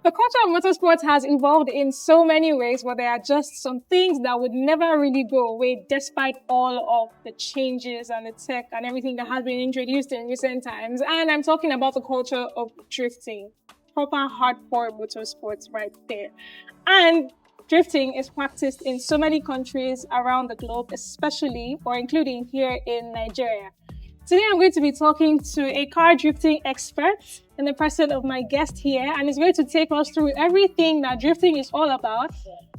The culture of motorsports has evolved in so many ways, but there are just some things that would never really go away despite all of the changes and the tech and everything that has been introduced in recent times. And I'm talking about the culture of drifting, proper hardcore motorsports right there. And drifting is practiced in so many countries around the globe, especially or including here in Nigeria. Today, I'm going to be talking to a car drifting expert in the person of my guest here, and he's going to take us through everything that drifting is all about,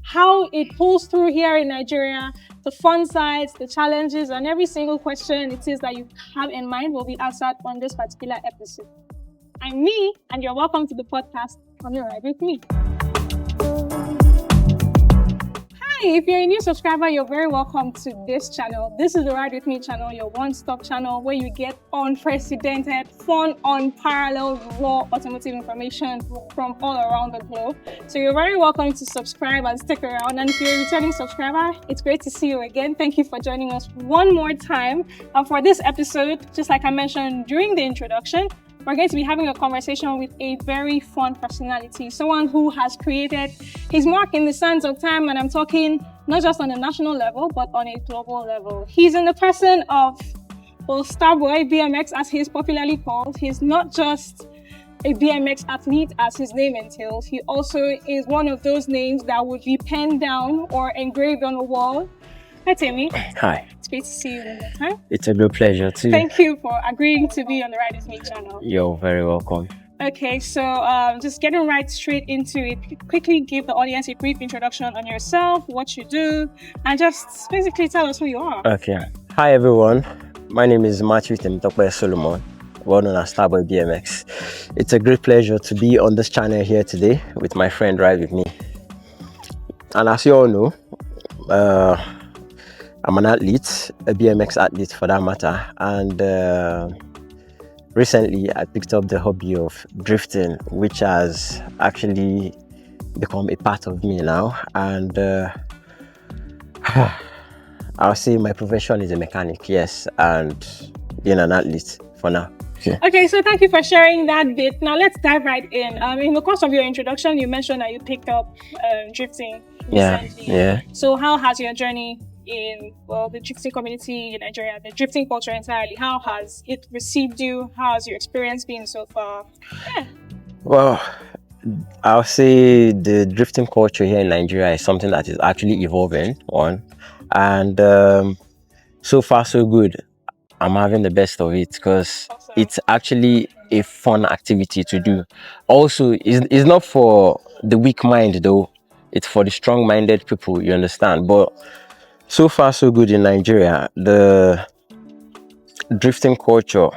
how it pulls through here in Nigeria, the fun sides, the challenges, and every single question it is that you have in mind will be answered on this particular episode. I'm Miee, and you're welcome to the podcast on the Ride With Me. Hi, if you're a new subscriber, you're very welcome to this channel. This is the Ride With Me channel, your one-stop channel where you get unprecedented, fun, unparalleled, raw automotive information from all around the globe. So you're very welcome to subscribe and stick around. And if you're a returning subscriber, it's great to see you again. Thank you for joining us one more time. And for this episode, just like I mentioned during the introduction, we're going to be having a conversation with a very fun personality, someone who has created his mark in the sands of time, and I'm talking not just on a national level, but on a global level. He's in the person of, well, Starboy BMX, as he's popularly called. He's not just a BMX athlete, as his name entails. He also is one of those names that would be penned down or engraved on a wall. Hi, Timmy. Hi. It's great to see you one more time. It's a real pleasure too. Thank you for agreeing to be on the Ride With Me channel. You're very welcome. Okay, so just getting right straight into it, quickly give the audience a brief introduction on yourself, what you do, and just basically tell us who you are. Okay. Hi everyone. My name is Matthew Temitope Solomon, well known as Starboy BMX. It's a great pleasure to be on this channel here today with my friend Ride With Me. And as you all know, I'm an athlete, a BMX athlete for that matter, and recently I picked up the hobby of drifting, which has actually become a part of me now. And I'll say my profession is a mechanic, yes, and being an athlete for now. Yeah. Okay, so thank you for sharing that bit. Now let's dive right in. In the course of your introduction, you mentioned that you picked up drifting recently. Yeah. So how has your journey in, well, the drifting community in Nigeria, the drifting culture entirely, how has it received you? How has your experience been so far? Yeah. Well, I'll say the drifting culture here in Nigeria is something that is actually evolving on, and so far so good. I'm having the best of it because awesome. It's actually a fun activity to do. Also, it's not for the weak mind though. It's for the strong-minded people, you understand? But so far so good in Nigeria. The drifting culture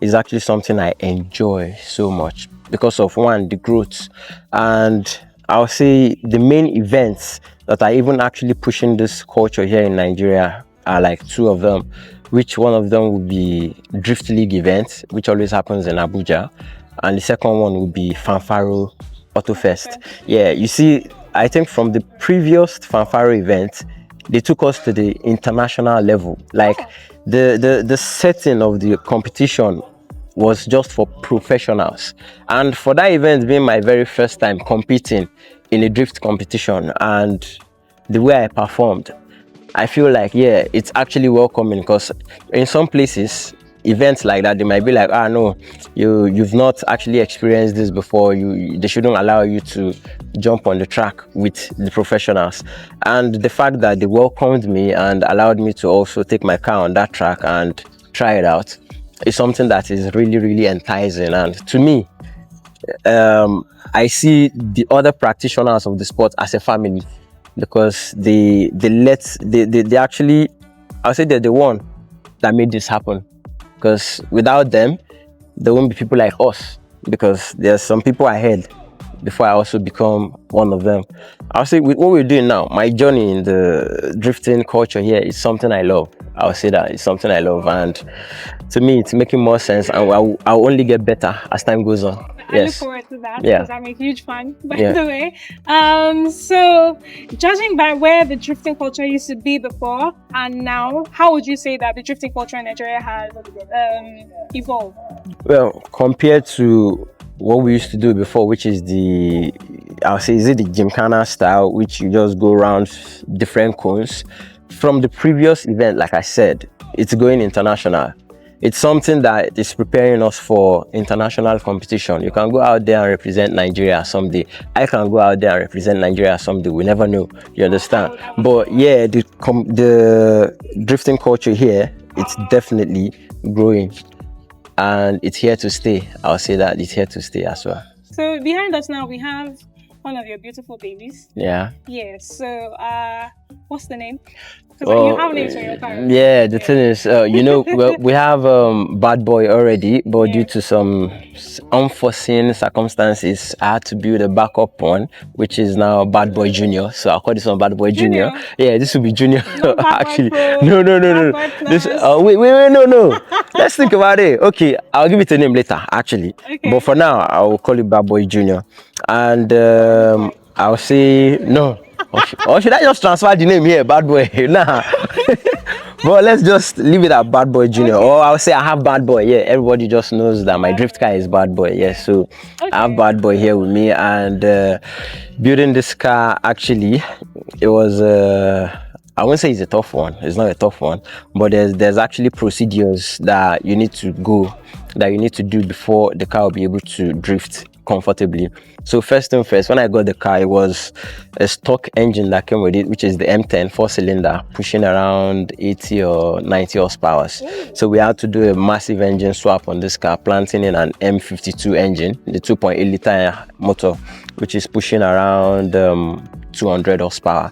is actually something I enjoy so much because of, one, the growth, and I'll say the main events that are even actually pushing this culture here in Nigeria are like two of them, which one of them would be Drift League events, which always happens in Abuja, and the second one would be Fanfaro Auto Fest. Okay. Yeah, you see, I think from the previous Fanfaro event, they took us to the international level. Like the setting of the competition was just for professionals. And for that event being my very first time competing in a drift competition, and the way I performed, I feel like, yeah, it's actually welcoming, because in some places, events like that, they might be like, no, you've not actually experienced this before, they shouldn't allow you to jump on the track with the professionals. And the fact that they welcomed me and allowed me to also take my car on that track and try it out is something that is really, really enticing. And to me, I see the other practitioners of the sport as a family, because they actually, I'll say they're the one that made this happen. Because without them, there won't be people like us, because there's some people ahead before I also become one of them. I'll say with what we're doing now, my journey in the drifting culture here is something I love. I'll say that it's something I love, and to me, it's making more sense, and I'll only get better as time goes on. I look forward to that, because I'm a huge fan, by the way. So, judging by where the drifting culture used to be before and now, how would you say that the drifting culture in Nigeria has evolved? Well, compared to what we used to do before, which is I'll say, is it the Gymkhana style, which you just go around different cones. From the previous event, like I said, it's going international. It's something that is preparing us for international competition. You can go out there and represent Nigeria someday. I can go out there and represent Nigeria someday. We never know. You understand? But yeah, the drifting culture here, it's definitely growing, and it's here to stay. I'll say that it's here to stay as well. So behind us now, we have one of your beautiful babies. Yeah. Yes. So what's the name? Because you have names for your car. Yeah, the thing is, you know, we have Bad Boy already, but due to some unforeseen circumstances, I had to build a backup one, which is now Bad Boy Junior. So I'll call this one Bad Boy Junior. Yeah, this will be Junior. Actually, no. This wait, no. Let's think about it. Okay, I'll give it a name later. Actually, but for now, I will call it Bad Boy Junior, and I'll say no. Or should I just transfer the name here, Bad Boy? Nah. But let's just leave it at Bad Boy Junior. Or I'll say I have Bad Boy. Yeah, everybody just knows that my drift car is Bad Boy. Yeah, so I have Bad Boy here with me, and building this car, actually, it was I won't say it's a tough one. It's not a tough one, but there's actually procedures that you need to do before the car will be able to drift comfortably. So first thing first, when I got the car, it was a stock engine that came with it, which is the M10 4-cylinder, pushing around 80 or 90 horsepower. So we had to do a massive engine swap on this car, planting in an M52 engine, the 2.8 liter motor, which is pushing around 200 horsepower,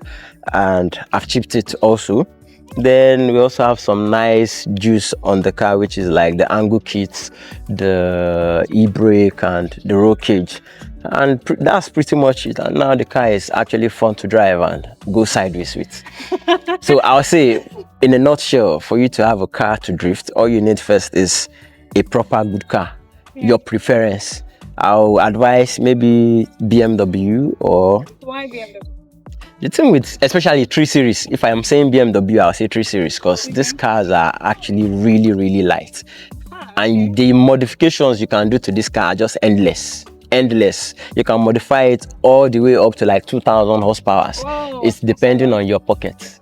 and I've chipped it also. Then we also have some nice juice on the car, which is like the angle kits, the e-brake, and the roll cage, and that's pretty much it. And now the car is actually fun to drive and go sideways with. So I'll say, in a nutshell, for you to have a car to drift, all you need first is a proper good car, your preference. I'll advise maybe BMW. Or why BMW? The thing with, especially 3 Series, if I'm saying BMW, I'll say 3 Series, because these cars are actually really, really light. And the modifications you can do to this car are just endless. You can modify it all the way up to like 2,000 horsepower. It's depending on your pocket.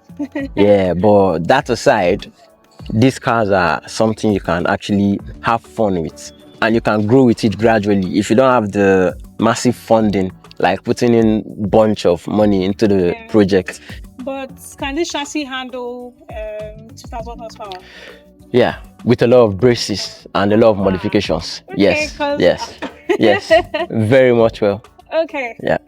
Yeah, but that aside, these cars are something you can actually have fun with, and you can grow with it gradually. If you don't have the massive funding, like putting in a bunch of money into the project. But can this chassis handle 2,000 horsepower? Yeah, with a lot of braces and a lot of modifications. Yes, very much well. Okay. Yeah.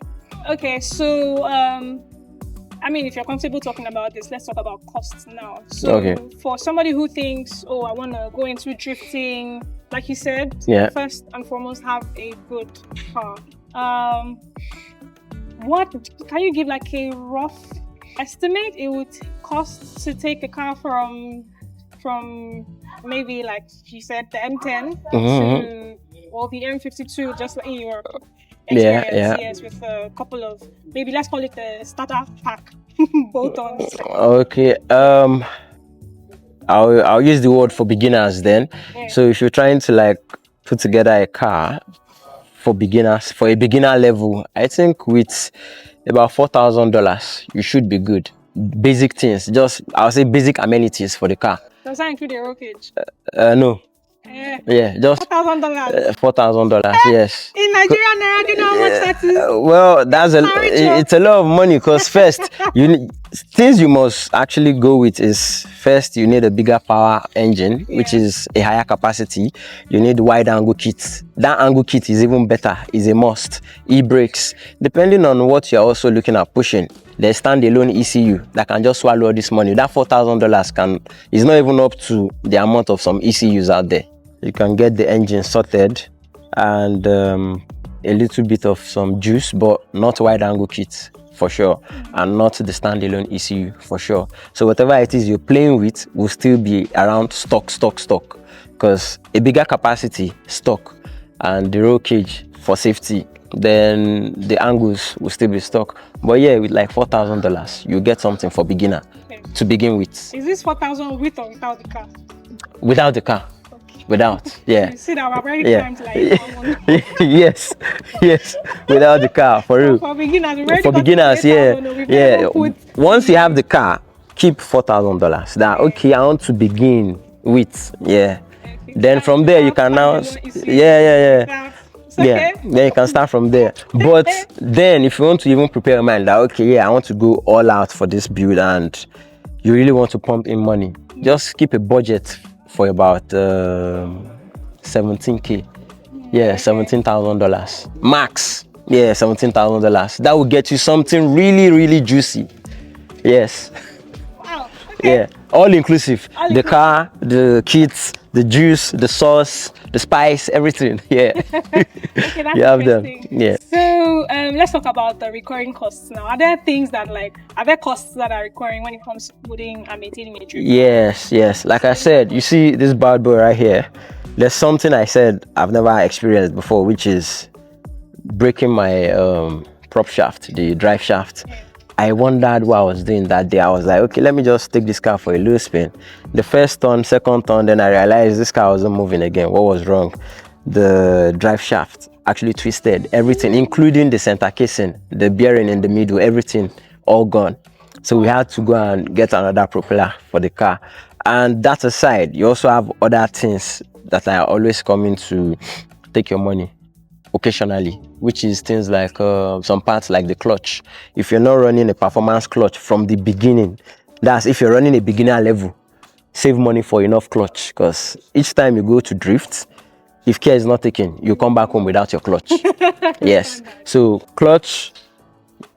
Okay, so I mean, if you're comfortable talking about this, let's talk about costs now. So for somebody who thinks, oh, I want to go into drifting, like you said, first and foremost, have a good car. What can you give like a rough estimate it would cost to take a car from maybe, like you said, the M10 to the M52, just like your experience with a couple of, maybe let's call it the starter pack bolt-ons? Okay, I'll use the word for beginners then. So if you're trying to like put together a car for beginners, for a beginner level, I think with about $4,000 you should be good. Basic things, just I'll say basic amenities for the car. Does that include the roll cage? No. Yeah, just $4,000. $4,000. Yes. In Nigeria, naira, do you know how much that is? Well, it's a lot of money, because first things you must actually go with is, first you need a bigger power engine, which is a higher capacity. You need wide angle kits. That angle kit is even better, is a must. E-brakes, depending on what you're also looking at pushing. There's standalone ECU that can just swallow all this money. That $4,000 is not even up to the amount of some ECUs out there. You can get the engine sorted and a little bit of some juice, but not wide angle kits for sure, and not the standalone ECU for sure. So whatever it is you're playing with will still be around stock, because a bigger capacity stock, and the roll cage for safety, then the angles will still be stock. But yeah, with like $4,000 you get something for beginner to begin with. Is this 4,000 with or without the car? Without the car. without. Yeah. You see that we're very Yeah. timed like Yes, yes, without the car, for real. for beginners. We already For got beginners, to yeah, 8,000, we've yeah. never put Once you have the car, keep $4,000. That okay, I want to begin with, yeah. Then from there you can now, yeah. Yeah, then you can start from there. But then if you want to even prepare your mind that okay, yeah, I want to go all out for this build and you really want to pump in money, just keep a budget for about 17K. Yeah, $17,000 max. Yeah, $17,000. That will get you something really, really juicy. Yes. Wow. Okay. Yeah, all inclusive. The car, the kits, the juice, the sauce, the spice, everything. Yeah. Okay, that's you have them. interesting. Yeah. So let's talk about the recurring costs now. Are there things that are there costs that are recurring when it comes to putting and maintaining a drip? Yes. Like I said, you see this bad boy right here. There's something I said I've never experienced before, which is breaking my prop shaft, the drive shaft. Yeah. I wondered what I was doing that day. I was like, okay, let me just take this car for a little spin. The first turn, second turn, then I realized this car wasn't moving again. What was wrong? The drive shaft actually twisted, everything, including the center casing, the bearing in the middle, everything all gone. So we had to go and get another propeller for the car. And that aside, you also have other things that are always coming to take your money occasionally, which is things like some parts like the clutch. If you're not running a performance clutch from the beginning, that's if you're running a beginner level, save money for enough clutch, because each time you go to drift, if care is not taken, you come back home without your clutch. Yes, so clutch,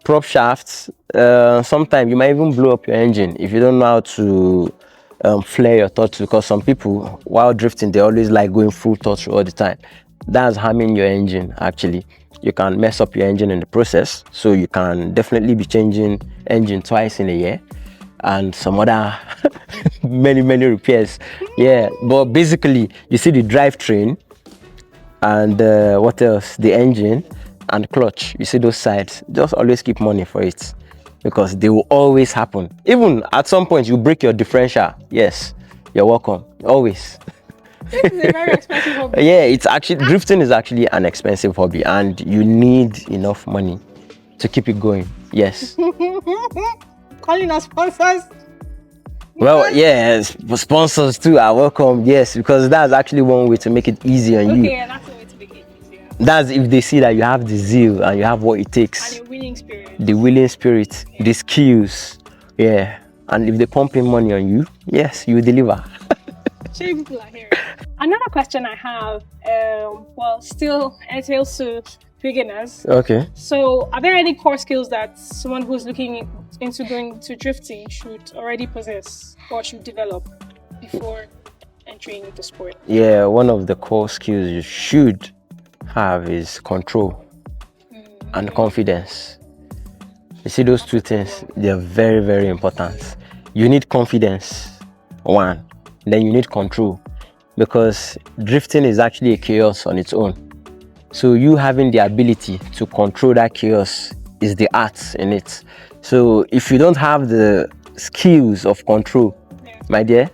prop shafts, sometimes you might even blow up your engine if you don't know how to flare your throttle, because some people while drifting they always like going full throttle all the time. That's harming your engine. Actually, you can mess up your engine in the process, so you can definitely be changing engine twice in a year and some other many repairs. Yeah, but basically you see the drivetrain and what else, the engine and clutch, you see those sides, just always keep money for it, because they will always happen. Even at some point you break your differential, yes, you're welcome, always. This is a very expensive hobby. Yeah, it's actually, drifting is actually an expensive hobby and you need enough money to keep it going. Yes. Calling us sponsors. Well, yes, sponsors too are welcome. Yes, because that's actually one way to make it easy on you. Okay, that's the way to make it easier. That's if they see that you have the zeal and you have what it takes. And a winning spirit. The willing spirit, the skills. Yeah. And if they pump in money on you, yes, you deliver. Sure, people are hearing. Another question I have, well, still entails to beginners. Okay. So, are there any core skills that someone who's looking into going to drifting should already possess or should develop before entering the sport? Yeah, one of the core skills you should have is control and confidence. You see those two things, they're very important. You need confidence, one, then you need control, because drifting is actually a chaos on its own. So you having the ability to control that chaos is the art in it. So if you don't have the skills of control, my dear,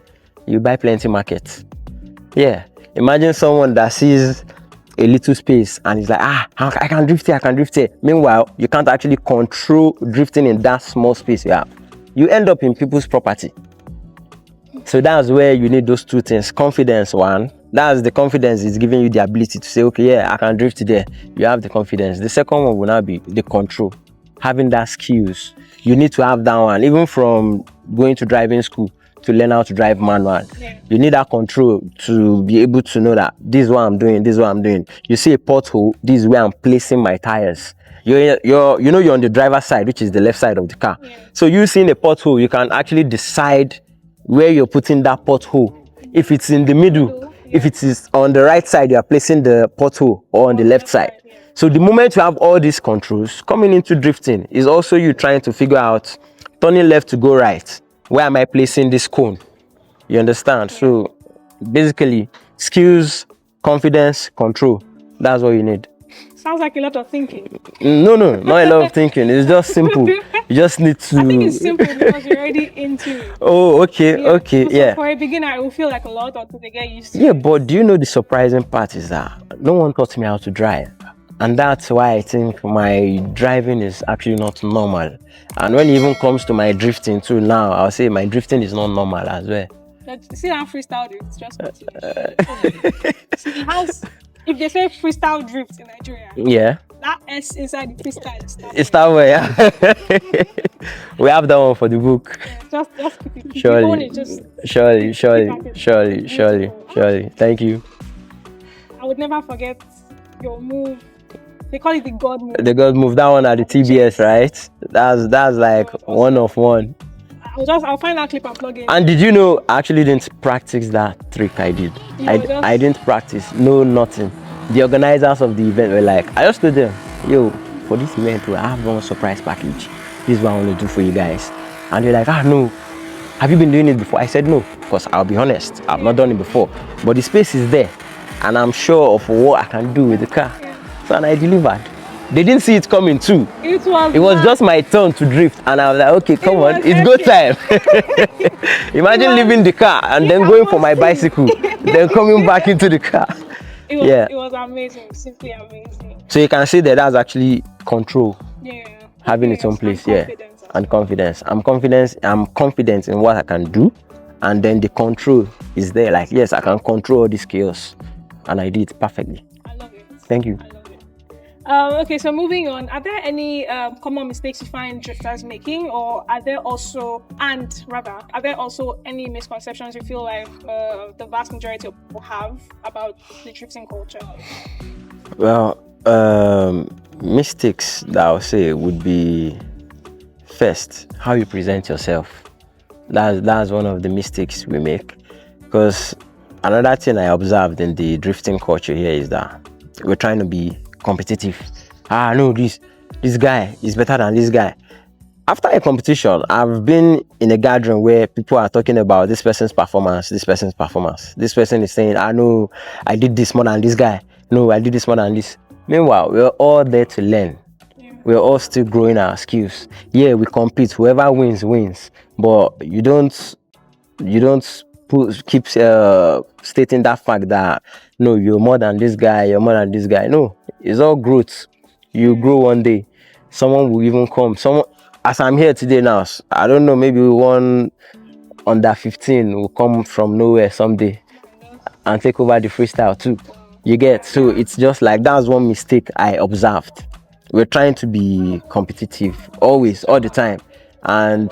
you buy plenty market. Yeah, imagine someone that sees a little space and is like, I can drift here. Meanwhile, you can't actually control drifting in that small space you have. You end up in people's property. So that's where you need those two things. Confidence, one. That's the confidence is giving you the ability to say, okay, yeah, I can drift there. You have the confidence. The second one will now be the control. Having that skills. You need to have that one. Even from going to driving school to learn how to drive manual. Yeah. You need that control to be able to know that this is what I'm doing, this is what I'm doing. You see a pothole, this is where I'm placing my tires. You're on the driver's side, which is the left side of the car. Yeah. So you seeing a pothole, you can actually decide where you're putting that pothole. If it's in the middle, if it is on the right side, you are placing the pothole, or on the left side. Yeah. So the moment you have all these controls, coming into drifting is also you trying to figure out, turning left to go right, where am I placing this cone? You understand? Yeah. So basically, skills, confidence, control, that's what you need. Sounds like a lot of thinking. No, not a lot of thinking. It's just simple. You just need to. I think it's simple because you're already into it. Oh, okay, Yeah. okay, So yeah. for a beginner, it will feel like a lot until they get used to Yeah, it. but do you know the surprising part is that no one taught me how to drive. And that's why I think my driving is actually not normal. And when it even comes to my drifting too now, I'll say my drifting is not normal as well. See that freestyle drift, just continue. See, if they say freestyle drift in Nigeria, Yeah. that S inside the freestyle is that It's that way, yeah. We have that one for the book. Just keep it. Surely, surely. Thank you. I would never forget your move. They call it the God move. The God move, that one at the TBS, right? That's like one of one. I'll find that clip and plug in. And did you know I actually didn't practice that trick I did? I didn't practice, no nothing. The organizers of the event were like, I just told them, yo, for this event, I have one surprise package. This is what I want to do for you guys. And they're like, no, have you been doing it before? I said no, because I'll be honest, I've not done it before. But the space is there, and I'm sure of what I can do with the car. So and I delivered. They didn't see it coming too. It was just my turn to drift, and I was like, okay, come on, it's go time. Imagine leaving the car and then going for my bicycle, then coming back into the car. It was amazing, simply amazing. So you can see that that's actually control. Yeah. Having its own place, and confidence. I'm confident in what I can do, and then the control is there. Like, yes, I can control all this chaos, and I did it perfectly. I love it. Thank you. I love it. Okay, so moving on, are there any common mistakes you find drifters making, or are there also any misconceptions you feel like the vast majority of people have about the drifting culture? Well, mistakes that I would say would be, first, how you present yourself. That's one of the mistakes we make, because another thing I observed in the drifting culture here is that we're trying to be competitive. No, this guy is better than this guy. After a competition, I've been in a gathering where people are talking about this person's performance. This person is saying, no, I did this more than this guy. No, I did this more than this. Meanwhile, we're all there to learn. We're all still growing our skills. Yeah, we compete. Whoever wins, wins. But you don't keep stating that fact that, no, you're more than this guy, No, it's all growth. You grow one day. Someone will even come. As I'm here today now, I don't know, maybe one under 15 will come from nowhere someday and take over the freestyle too. You get? So it's just like, that's one mistake I observed. We're trying to be competitive always, all the time. And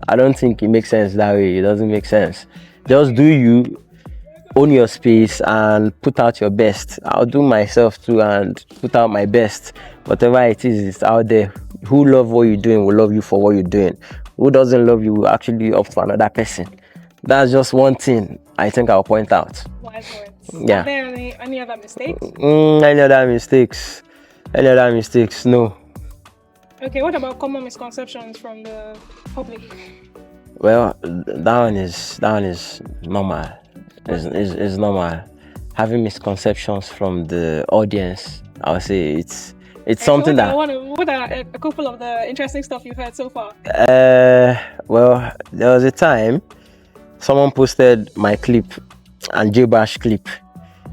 I don't think it makes sense that way. It doesn't make sense. Just do you, own your space, and put out your best. I'll do myself too and put out my best. Whatever it is, it's out there. Who love what you're doing will love you for what you're doing. Who doesn't love you will actually opt for another person. That's just one thing I think I'll point out. Yeah. Are there any other mistakes? Any other mistakes? No. Okay, what about common misconceptions from the public? Well, that one is normal. It's normal. Having misconceptions from the audience, I would say it's something what are a couple of the interesting stuff you've heard so far? Well, there was a time someone posted my clip and J-Bash clip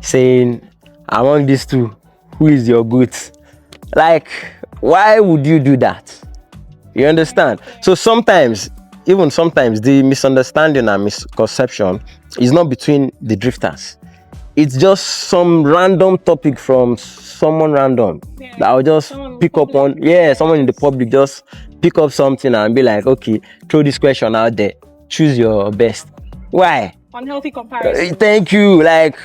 saying, among these two, who is your goat? Like, why would you do that? You understand? So sometimes, the misunderstanding and misconception is not between the drifters. It's just some random topic from someone random that I'll just pick up on. Yeah, someone in the public just pick up something and be like, okay, throw this question out there. Choose your best. Why? Unhealthy comparison. Thank you. Like,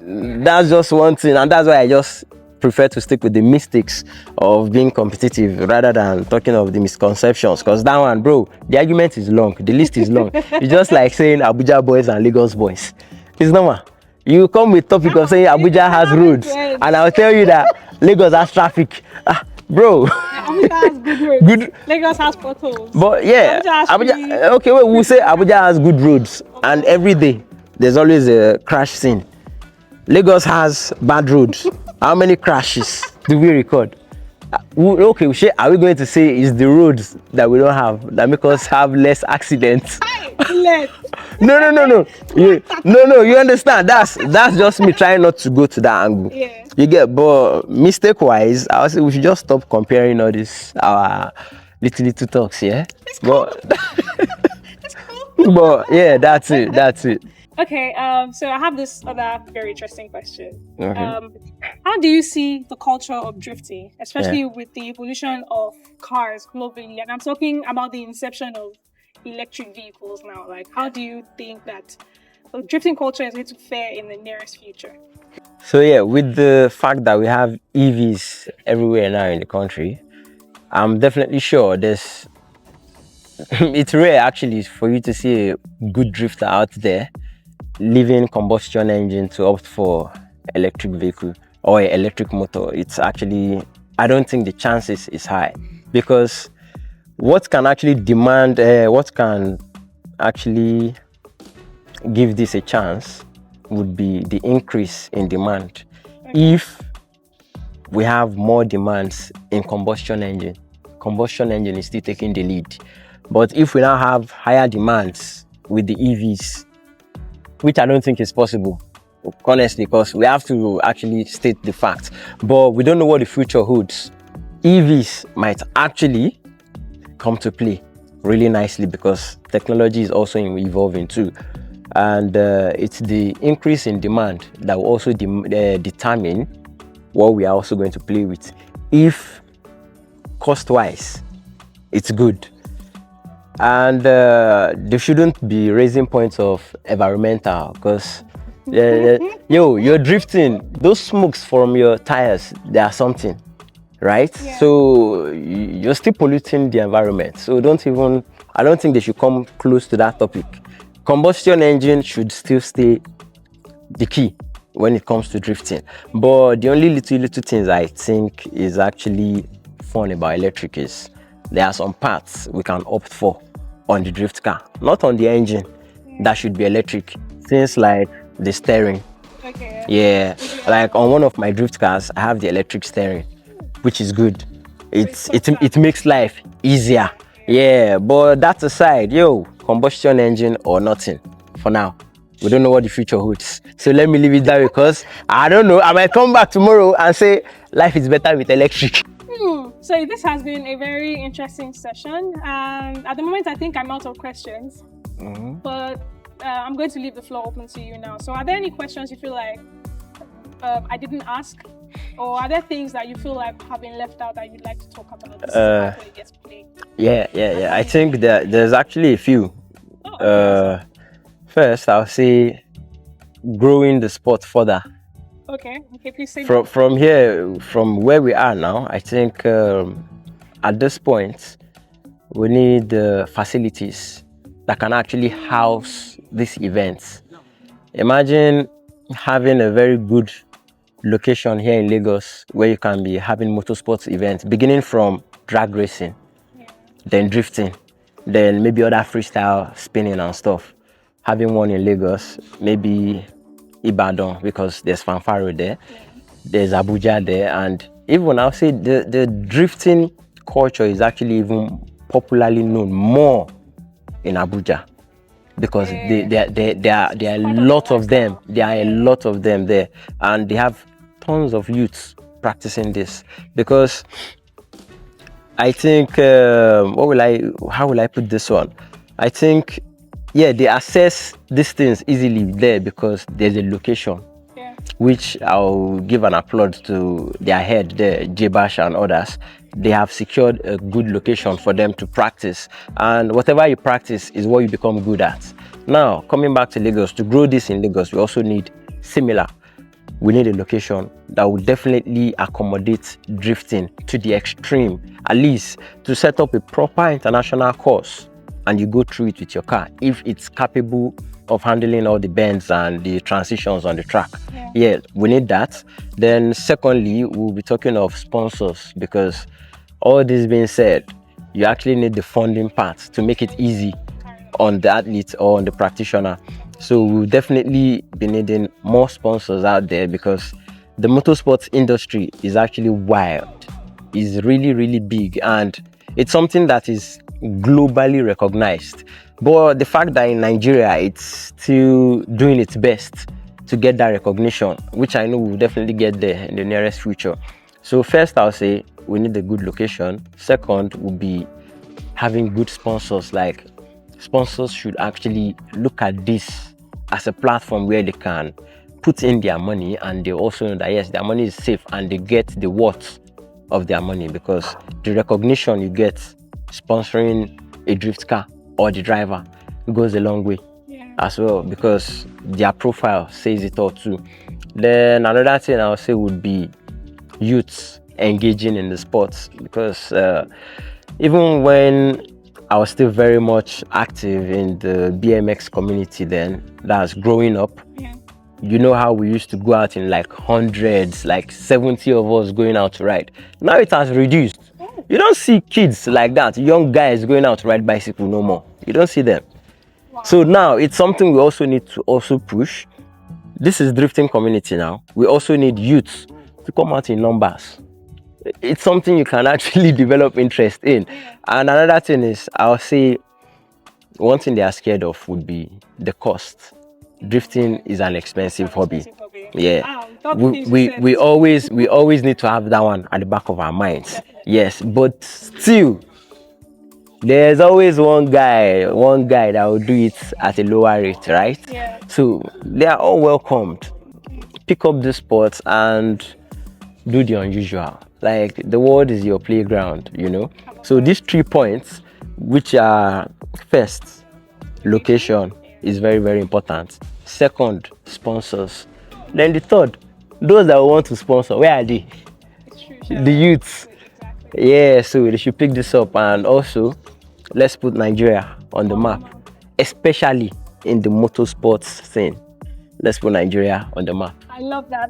that's just one thing. And that's why I just prefer to stick with the mistakes of being competitive rather than talking of the misconceptions. Because that one, bro, the argument is long. The list is long. It's just like saying Abuja boys and Lagos boys. It's normal. You come with topic of saying Abuja has roads, and I'll tell you that Lagos has traffic. Bro. Abuja has good roads. Lagos has potholes. But yeah, Abuja okay, well, we'll say Abuja has good roads, and every day there's always a crash scene. Lagos has bad roads. How many crashes? Do we record? Okay, are we going to say it's the roads that we don't have that make us have less accidents? No. You understand? That's just me trying not to go to that angle. Yeah. You get, but mistake wise, I would say we should just stop comparing all this our little talks, yeah. But but yeah, that's it. Okay, so I have this other very interesting question. Okay. How do you see the culture of drifting, especially with the evolution of cars globally? And I'm talking about the inception of electric vehicles now. Like, how do you think that the drifting culture is going to fare in the nearest future? So yeah, with the fact that we have EVs everywhere now in the country, I'm definitely sure there's it's rare actually for you to see a good drifter out there leaving combustion engine to opt for electric vehicle or electric motor. It's actually, I don't think the chances is high, because what can actually give this a chance would be the increase in demand. If we have more demands in combustion engine is still taking the lead. But if we now have higher demands with the EVs, which I don't think is possible, honestly, because we have to actually state the fact, but we don't know what the future holds. EVs might actually come to play really nicely because technology is also evolving too. And it's the increase in demand that will also determine what we are also going to play with. If cost-wise, it's good. And they shouldn't be raising points of environmental, because you're drifting, those smokes from your tires, they are something, right? Yeah. So you're still polluting the environment. So I don't think they should come close to that topic. Combustion engine should still stay the key when it comes to drifting. But the only little things I think is actually fun about electric is there are some parts we can opt for on the drift car, not on the engine. That should be electric. Things like the steering. Okay. Yeah, like on one of my drift cars, I have the electric steering, which is good. It makes life easier. Yeah, but that aside, combustion engine or nothing for now. We don't know what the future holds. So let me leave it that way, because I don't know. I might come back tomorrow and say life is better with electric. So this has been a very interesting session. At the moment, I think I'm out of questions, but I'm going to leave the floor open to you now. So are there any questions you feel like I didn't ask? Or are there things that you feel like have been left out that you'd like to talk about? This is it gets played. Yeah. I think that there's actually a few. First, I'll say growing the sport further. Okay, please say from here, from where we are now, I think at this point we need facilities that can actually house these events. Imagine having a very good location here in Lagos where you can be having motorsports events, beginning from drag racing, then drifting, then maybe other freestyle spinning and stuff. Having one in Lagos, maybe Ibadan, because there's Fanfaro there, there's Abuja there, and even I'll say the drifting culture is actually even popularly known more in Abuja, because there are a lot of them. There are a lot of them there, and they have tons of youths practicing this. Because I think how will I put this one? I think they access these things easily there because there's a location, which I'll give an applaud to their head there, J-Bash and others. They have secured a good location for them to practice, and whatever you practice is what you become good at. Now, coming back to Lagos, to grow this in Lagos, we also need similar. We need a location that will definitely accommodate drifting to the extreme, at least to set up a proper international course, and you go through it with your car if it's capable of handling all the bends and the transitions on the track. Yeah, we need that. Then secondly, we'll be talking of sponsors, because all this being said, you actually need the funding part to make it easy on the athlete or on the practitioner. So we'll definitely be needing more sponsors out there, because the motorsports industry is actually wild. It's really, really big, and it's something that is globally recognized. But the fact that in Nigeria it's still doing its best to get that recognition, which I know we'll definitely get there in the nearest future. So first, I'll say we need a good location. Second will be having good sponsors. Like, sponsors should actually look at this as a platform where they can put in their money, and they also know that yes, their money is safe and they get the worth of their money, because the recognition you get sponsoring a drift car or the driver goes a long way as well, because their profile says it all too. Then another thing I would say would be youths engaging in the sports, because even when I was still very much active in the BMX community, then that's growing up. You know how we used to go out in like hundreds, like 70 of us going out to ride. Now it has reduced. You don't see kids like that, young guys going out to ride bicycle no more. You don't see them. So now it's something we also need to also push. This is drifting community now. We also need youths to come out in numbers. It's something you can actually develop interest in. And another thing is, I'll say one thing they are scared of would be the cost. Drifting is an expensive hobby. Yeah, we always need to have that one at the back of our minds. Yes, but still, there's always one guy that will do it at a lower rate, right? So they are all welcomed. Pick up the sports and do the unusual. Like, the world is your playground, you know. So these 3 points, which are first, location is very, very important. Second, sponsors. Then the third, those that want to sponsor, where are they? The youths. Yeah, so they should pick this up. And also, let's put Nigeria on the map, especially in the motorsports scene. Let's put Nigeria on the map. I love that.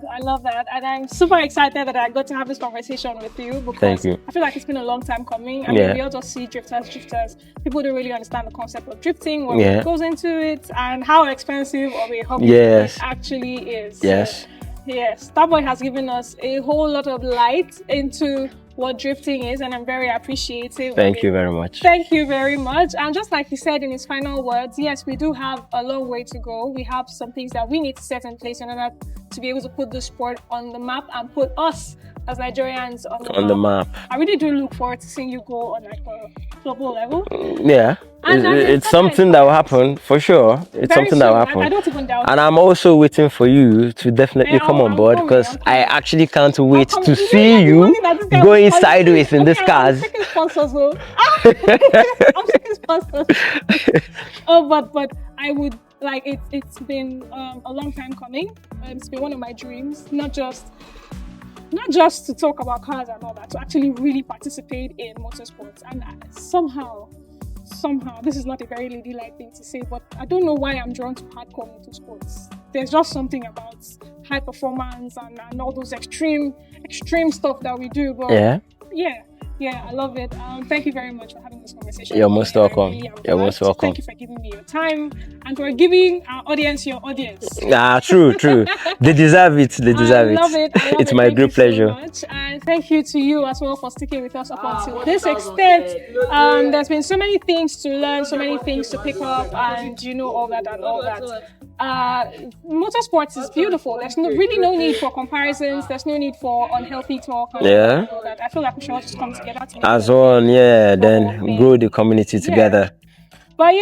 And I'm super excited that I got to have this conversation with you, because Thank you. I feel like it's been a long time coming. I mean, we all just see drifters. People don't really understand the concept of drifting, what goes into it, and how expensive of a hobby it actually is. Yes. Yes. Starboy has given us a whole lot of light into what drifting is, and I'm very appreciative. Thank you very much. Thank you very much. And just like he said in his final words, yes, we do have a long way to go. We have some things that we need to set in place in order to be able to put the sport on the map and put us as Nigerians on the map. I really do look forward to seeing you go on like a global level. Yeah, it's something that will happen for sure. It's something that will happen. I don't even doubt. And I'm also waiting for you to definitely come on board, because I actually can't wait to see you going sideways in these cars. I'm taking sponsors, though. I'm taking sponsors. Oh, but I would like it. It's been a long time coming. It's been one of my dreams, not just to talk about cars and all that, to actually really participate in motorsports. And somehow, this is not a very ladylike thing to say, but I don't know why I'm drawn to hardcore motorsports. There's just something about high performance and all those extreme stuff that we do. But yeah, I love it. Thank you very much for having this conversation. You're most welcome. You're most welcome. Thank you for giving me your time and for giving our audience your audience. True. They deserve it. I love it. It's my great pleasure. So much. And thank you to you as well for sticking with us up until this extent. There's been so many things to learn, so many things to pick up, and all that and all that. Motorsports is beautiful. There's really no need for comparisons. There's no need for unhealthy talk. All that. I feel like we should all just come together as one. Then grow the community together. But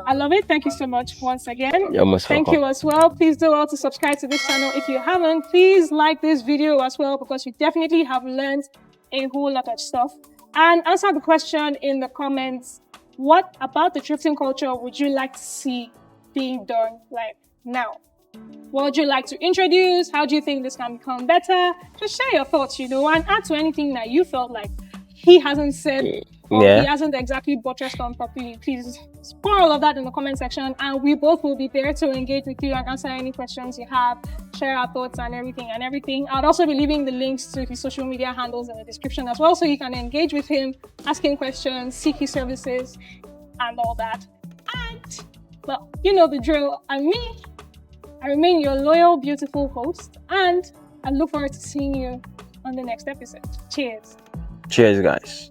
I love it. Thank you so much once again. You're most welcome. Thank you as well. Please do well to subscribe to this channel. If you haven't, please like this video as well, because you definitely have learned a whole lot of stuff. And answer the question in the comments. What about the drifting culture would you like to see being done like now? What would you like to introduce? How do you think this can become better? Just share your thoughts, and add to anything that you felt like he hasn't said or he hasn't exactly buttressed on properly. Please pour all of that in the comment section, and we both will be there to engage with you and answer any questions you have, share our thoughts and everything. I'll also be leaving the links to his social media handles in the description as well, so you can engage with him, ask him questions, seek his services and all that. And well, you know the drill. And me, I remain your loyal, beautiful host, and I look forward to seeing you on the next episode. Cheers. Cheers, guys.